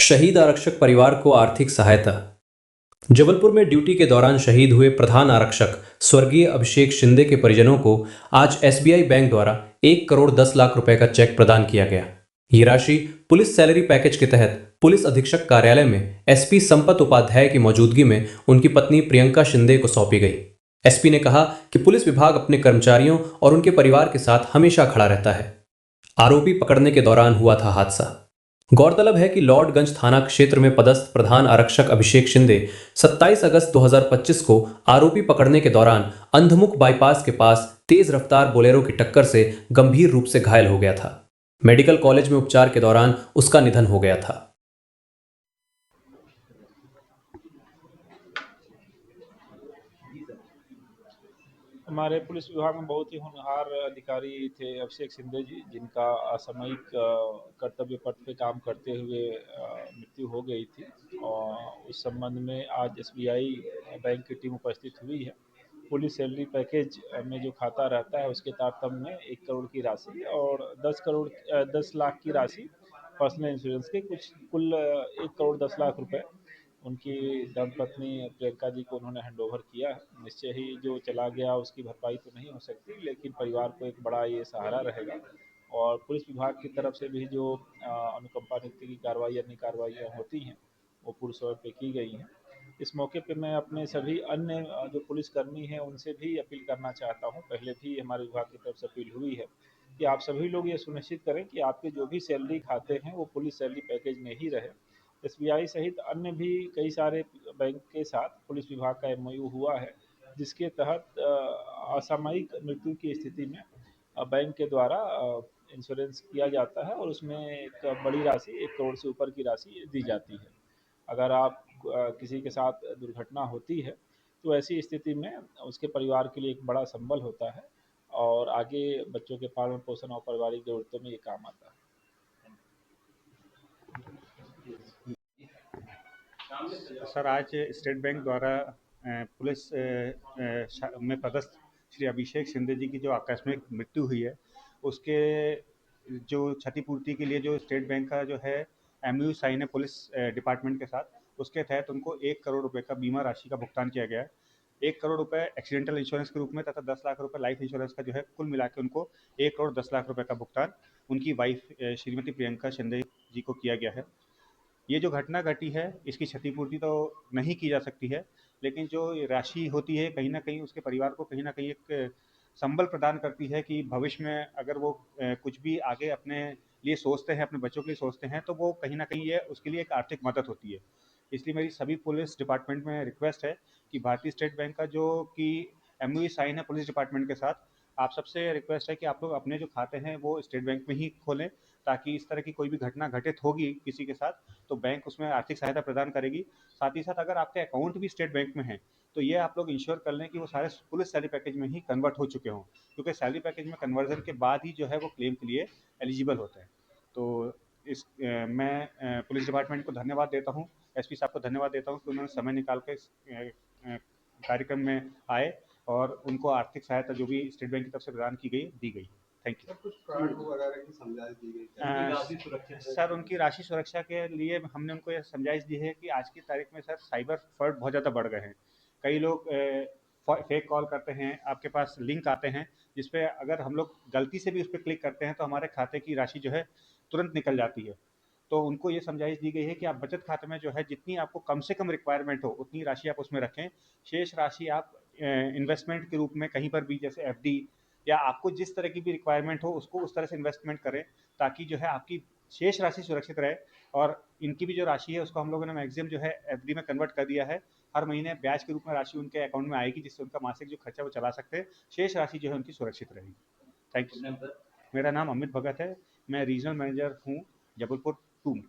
शहीद आरक्षक परिवार को आर्थिक सहायता। जबलपुर में ड्यूटी के दौरान शहीद हुए प्रधान आरक्षक स्वर्गीय अभिषेक शिंदे के परिजनों को आज एसबीआई बैंक द्वारा 1 करोड़ 10 लाख रुपए का चेक प्रदान किया गया। ये राशि पुलिस सैलरी पैकेज के तहत पुलिस अधीक्षक कार्यालय में एसपी संपत उपाध्याय की मौजूदगी में उनकी पत्नी प्रियंका शिंदे को सौंपी गई। एसपी ने कहा कि पुलिस विभाग अपने कर्मचारियों और उनके परिवार के साथ हमेशा खड़ा रहता है। आरोपी पकड़ने के दौरान हुआ था हादसा। गौरतलब है कि लॉर्डगंज थाना क्षेत्र में पदस्थ प्रधान आरक्षक अभिषेक शिंदे 27 अगस्त 2025 को आरोपी पकड़ने के दौरान अंधमुख बाईपास के पास तेज रफ्तार बोलेरो की टक्कर से गंभीर रूप से घायल हो गया था। मेडिकल कॉलेज में उपचार के दौरान उसका निधन हो गया था। हमारे पुलिस विभाग में बहुत ही होनहार अधिकारी थे अभिषेक शिंदे जी, जिनका असामयिक कर्तव्य पथ पे काम करते हुए मृत्यु हो गई थी। और उस संबंध में आज एसबीआई बैंक की टीम उपस्थित हुई है। पुलिस सैलरी पैकेज में जो खाता रहता है उसके तारतम्य में 1 करोड़ की राशि और 10 लाख की राशि पर्सनल इंश्योरेंस के कुछ कुल 1 करोड़ 10 लाख रुपए उनकी धर्मपत्नी प्रियंका जी को उन्होंने हैंडओवर किया है। निश्चय ही जो चला गया उसकी भरपाई तो नहीं हो सकती, लेकिन परिवार को एक बड़ा ये सहारा रहेगा। और पुलिस विभाग की तरफ से भी जो अनुकंपा नीति की कार्रवाई अन्य कार्रवाइयाँ होती हैं वो पूरे समय पे की गई हैं। इस मौके पे मैं अपने सभी अन्य जो पुलिसकर्मी हैं उनसे भी अपील करना चाहता हूँ। पहले भी हमारे विभाग की तरफ से अपील हुई है कि आप सभी लोग ये सुनिश्चित करें कि आपके जो भी सैलरी खाते हैं वो पुलिस सैलरी पैकेज में ही रहे। एसबीआई सहित अन्य भी कई सारे बैंक के साथ पुलिस विभाग का एमओयू हुआ है, जिसके तहत असामयिक मृत्यु की स्थिति में बैंक के द्वारा इंश्योरेंस किया जाता है और उसमें एक बड़ी राशि 1 करोड़ से ऊपर की राशि दी जाती है। अगर आप किसी के साथ दुर्घटना होती है तो ऐसी स्थिति में उसके परिवार के लिए एक बड़ा संबल होता है और आगे बच्चों के पालन पोषण और पारिवारिक जरूरतों में ये काम आता है। सर, आज स्टेट बैंक द्वारा पुलिस में पदस्थ श्री अभिषेक शिंदे जी की जो आकस्मिक मृत्यु हुई है उसके जो क्षतिपूर्ति के लिए जो स्टेट बैंक का जो है एमयू साइन है पुलिस डिपार्टमेंट के साथ, उसके तहत उनको 1 करोड़ रुपए का बीमा राशि का भुगतान किया गया है। 1 करोड़ रुपए एक्सीडेंटल इंश्योरेंस के रूप में तथा 10 लाख रुपए लाइफ इंश्योरेंस का जो है कुल मिला के उनको 1 करोड़ 10 लाख रुपए का भुगतान उनकी वाइफ श्रीमती प्रियंका शिंदे जी को किया गया है। ये जो घटना घटी है इसकी क्षतिपूर्ति तो नहीं की जा सकती है, लेकिन जो राशि होती है कहीं ना कहीं उसके परिवार को कहीं ना कहीं एक संबल प्रदान करती है कि भविष्य में अगर वो कुछ भी आगे अपने लिए सोचते हैं, अपने बच्चों के लिए सोचते हैं, तो वो कहीं ना कहीं ये उसके लिए एक आर्थिक मदद होती है। इसलिए मेरी सभी पुलिस डिपार्टमेंट में रिक्वेस्ट है कि भारतीय स्टेट बैंक का जो कि एमओयू साइन है पुलिस डिपार्टमेंट के साथ, आप सबसे रिक्वेस्ट है कि आप लोग अपने जो खाते हैं वो स्टेट बैंक में ही खोलें, ताकि इस तरह की कोई भी घटना घटित होगी किसी के साथ तो बैंक उसमें आर्थिक सहायता प्रदान करेगी। साथ ही साथ अगर आपके अकाउंट भी स्टेट बैंक में है तो ये आप लोग इंश्योर कर लें कि वो सारे पुलिस सैलरी पैकेज में ही कन्वर्ट हो चुके हों, क्योंकि सैलरी पैकेज में कन्वर्जन के बाद ही जो है वो क्लेम के लिए एलिजिबल होता है। तो मैं पुलिस डिपार्टमेंट को धन्यवाद देता हूँ, एसपी साहब को धन्यवाद देता हूँ कि उन्होंने समय निकाल के इस कार्यक्रम में आए और उनको आर्थिक सहायता जो भी स्टेट बैंक की तरफ से प्रदान की गई दी गई। Thank you. कुछ फ्रॉड वगैरह की समझाइश दी गई सर, उनकी राशि सुरक्षा के लिए हमने उनको यह समझाइश दी है कि आज की तारीख में सर साइबर फ्रॉड बहुत ज़्यादा बढ़ गए हैं। कई लोग फेक कॉल करते हैं, आपके पास लिंक आते हैं जिसपे अगर हम लोग गलती से भी उस पर क्लिक करते हैं तो हमारे खाते की राशि जो है तुरंत निकल जाती है। तो उनको ये समझाइश दी गई है कि आप बचत खाते में जो है जितनी आपको कम से कम रिक्वायरमेंट हो उतनी राशि आप उसमें रखें, शेष राशि आप इन्वेस्टमेंट के रूप में कहीं पर भी जैसे एफडी या आपको जिस तरह की भी रिक्वायरमेंट हो उसको उस तरह से इन्वेस्टमेंट करें, ताकि जो है आपकी शेष राशि सुरक्षित रहे। और इनकी भी जो राशि है उसको हम लोगों ने मैक्सिमम जो है एफडी में कन्वर्ट कर दिया है। हर महीने ब्याज के रूप में राशि उनके अकाउंट में आएगी, जिससे उनका मासिक जो खर्चा वो चला सकते हैं, शेष राशि जो है उनकी सुरक्षित रहेगी। Thank you. मेरा नाम अमित भगत है, मैं रीजनल मैनेजर हूँ जबलपुर 2 में।